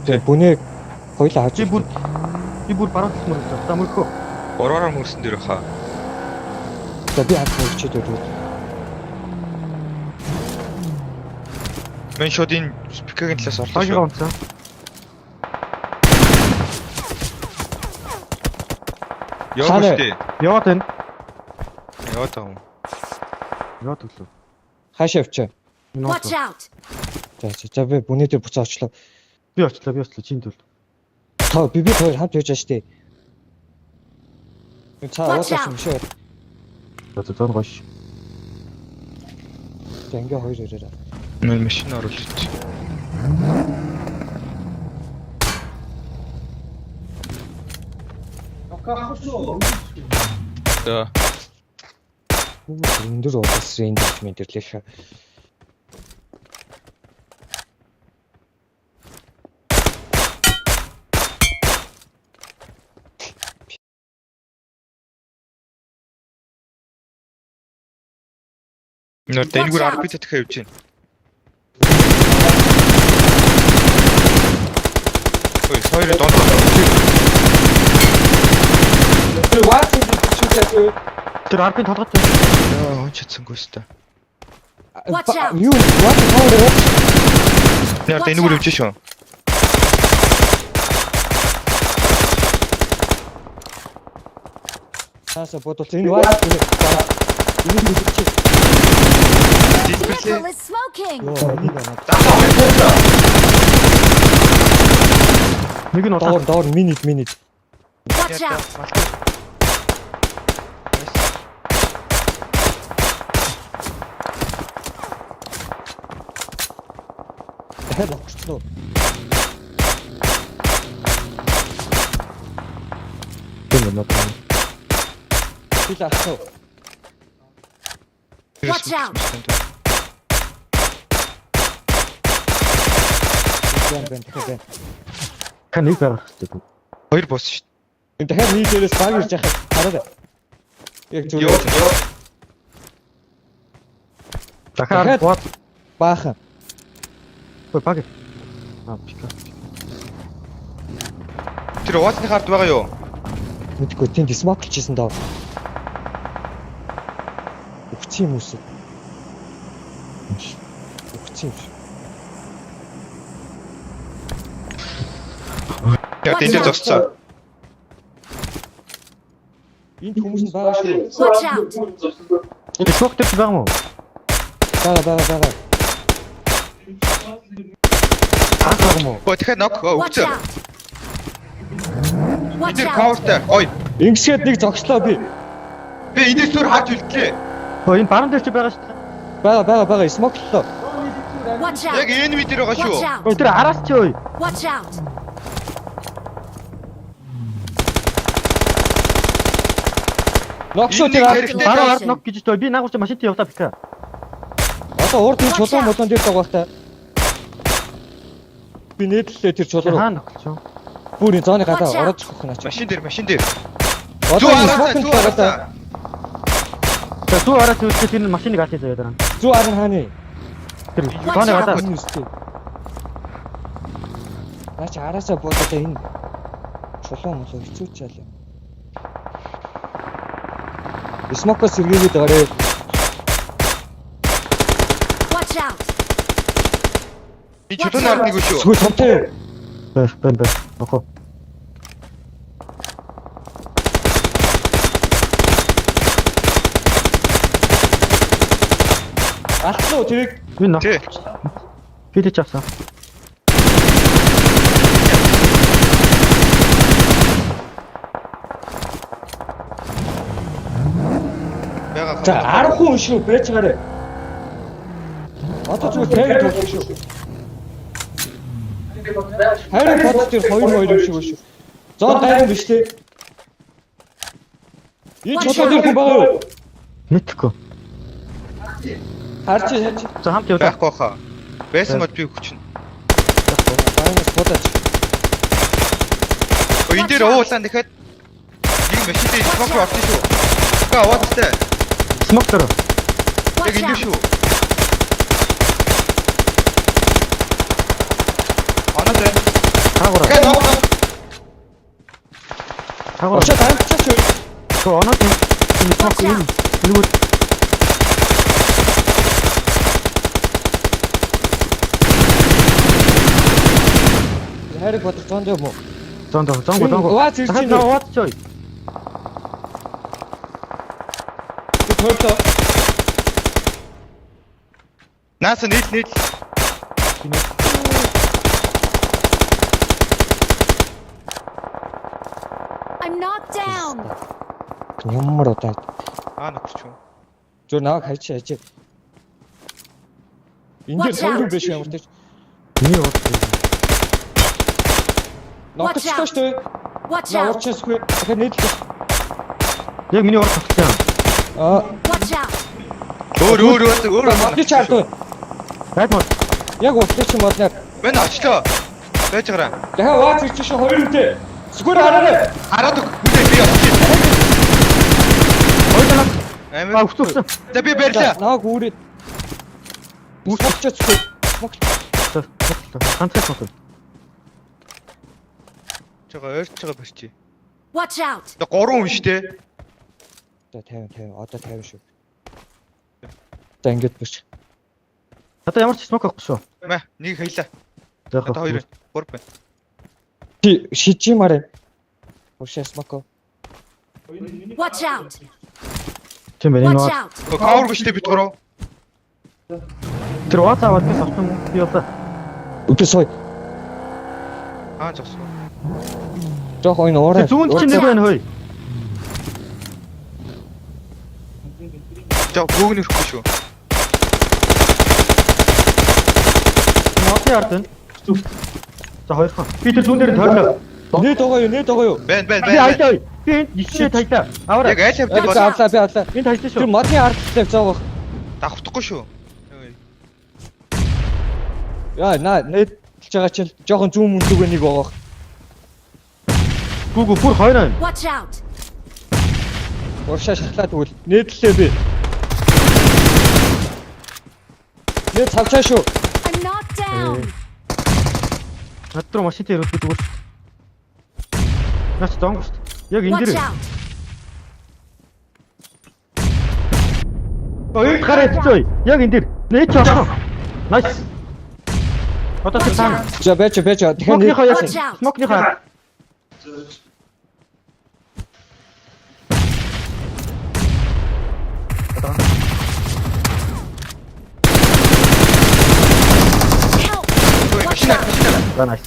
Тэгээ бүнэг хоёлаа хаж. Би бүр баруун талд мөрөж та мөрхөө. Ороор мөрсөн дээр хаа. За би хад мөрчээд үү. Мен шодын спикерийн талаас орлоо Хойгоо шүү. онцсон. Яваа штэ. Яваад байна. Яваад байгаа юм. Яваад өглөө. Хаашаа явчаа. Watch out. За би бүнээ дээр буцаа очлоо. Би очлоо чинь төл. Та би хоёр хамт явж байгаа штэ. Цаа Watch уусан out. шүү. За зон гош. За ингээ хоёр ирээрээ. Мен машин оруулж. За. Өндөр уулс рейндж мэдэрлээ. Нэр дэнгүүр арбит дахиад явж байна. Ой, сойр донтоо. Тэр арбын толгойд. Яа, он чадсангүй өстой. Watch out. Юу what Нэр дэнгүүр явж шүү. Тааса бодвол энэ what энэ мэдэрч. Vehicle is smoking. Йоо энийг байна. Нэг нь удаа. Доор минут. Watch out. Дахиад авчихлоо. Тийм байна. Би лаасаа. Watch out. Бэн. Ка нэг байх хэрэгтэй. Хоёр бос шүү. Энэ дахиад нэг дээрээс баг ирж яхад хараад. Яг Йоо, зүгээр. йоо. Дахиад бод. Баахан. Ой баг. Пика. Тэр уусны хард байгаа юу? Мэдгүй тийм смок хийсэн даа. Өгч юм уус. Өгч юм. Яа, тэнд зогсцоо. Энд хүмүүс нь байгаа шүү. Watch out. Энэ шок дээр байгаа мó? Бага. Аа мó? Ой, дахиад нок Watch өгцөө. out. Watch Тэр out. кавертай. Ой, Ингэсгээд нэг зогслоо би. би энэс түр харж үлдлээ. Ой энэ баруун дээр ч байгаа шүү дээ. Бага смоклоо. Watch Яг out. энэ видео байгаа Watch шүү. out. Ой тэр араас чи ой. Watch out. Нокшоо Энэ тэр нэг ард. хэрэгтэй. Баруун ард нок гэж той би наагуурч машинтай явлаа бика. Одоо урд энэ чулуун молон дээр байгаа та. Би нээдлээ тэр чулуу. Хаана нокч? Бүр энэ зооны гадаа Watch out. орож ирэх наач. Машин дээр. Одоо энэ смокнд байгаа та. За зүү араас үзчихээ тэр машиныг аашаа заяа дараа. Зүү арын хааны. Тэр Watch тооны out. гадаа. Энэ үстэй. Наач араасаа бодоод энэ чулуун молоо хэцүү ч яалаа. Смокос сэргээгээд байгаарэ. Watch out. Би чулуун ард нэг шүү. Сүү томтой. Бэн. Нохо. Алтлуу тэрийг Би нок. Тий. Бид ч авсан. Бага. за 10 хүн шүү байж байгаарэ. Одоо зүгээр тавиад болох шүү. Харин бод тэр 2 юм шиг шүү. Зон гайран биш те. Энэ чулуу дээр хүн байгаа юу? Мэдхгүй. Харж. За хамт явлаа. Байхгүй хаа. Байсан мод би хүчин. Баянаас бодож. Ой, энэ дээр уулаан дахиад нэг машин дээр смок орсон шүү. Ка аваад тээ. Смоктер. Яг Watch энэ out. шүү. Анаа Хаа Таагуура. Дахиад ног. Таагуура. Очоо тань чаач. Тоо оноо тийм. Смок юм. Нүгүүд. Хайрыг бодож зонд юм уу? Зондоо. Ваа зэрэг чинь нөө. Наваад чой. Төртөө. Нааса нийт. I'm knocked down. Ямар удаа. Нөхөрч юм. Зөв наваг хайч ажиг. Энд дээр Watch хоёр out. биш ямар ч. Миний бод. Ногч Watch out. шүү дээ. Watch out. Наурчсгүй. Тэгэхээр нийтлээ. Яг миний урд тогтсон юм. Аа, Watch out. Өөр. модны чардгүй. Байд мод. Яг утлаач юм бол яг. Мэн очлоо. Байж гараа. Дахиад ваа зэрэг чинь хоёр үдэ. Зүгээр хараарай. Хараад үгүй би очих. Хоёр талаа. Амин. Өсөсөн. За би барьлаа. Нааг үүрээд. Үсчихгүй. Ганцхан мод. Чага ойрч байгаа барьчих. Watch out. Тэгээ 3 хүн штэ. За 50. Одоо 50 шүү. За ингэж бич. Одоо ямар ч смок авахгүй шүү. Мэ, нэг хаялаа. За Одоо 2 3 байна. Ти шижимарэ. Ушээс мако. Watch out. Тийм байна Watch энэ. out. Кавер гүштэй бит 3. Тэр ваа цаавал би авсан би одоо. Үгүй сой. Зогсоо. Жох энэ уурай. Зүүн чинь нэг байна хөөе. За бүгд нэрхгүй шүү. Модны ард байна. За хоёр хан. Би тэр зүүн дээр тойрлоо. Нээд байгаа юу? Бэн. Би хайдаа. Би энд ишээ тайлаа. Аваа. Яг айл хавтаа За авлаа би авлаа. Энд хайдаа Тэр шүү. модны ард тавь зоогох. давхдахгүй шүү. Яа, нээд хэлж байгаа чинь жоохон зүүн мөндөгөө нэг байгаа. Гүг бүр хоёр байна. Watch out. Уршаа шахлаа тэгвэл нээдлээ би. Нээд цавчаа шүү. I'm knocked down. Надад машинтай ирээд дүүр. Наач зонго шүү. Яг энэ Watch дээр. out. Ой гараад цой. Яг энэ дээр. Нээч авсан. Найс. Одоо тэр тань. За бэж. Тэгэхээр Смокныхоо яг. Watch out. Смокныхоо. Help. Машина. За найс.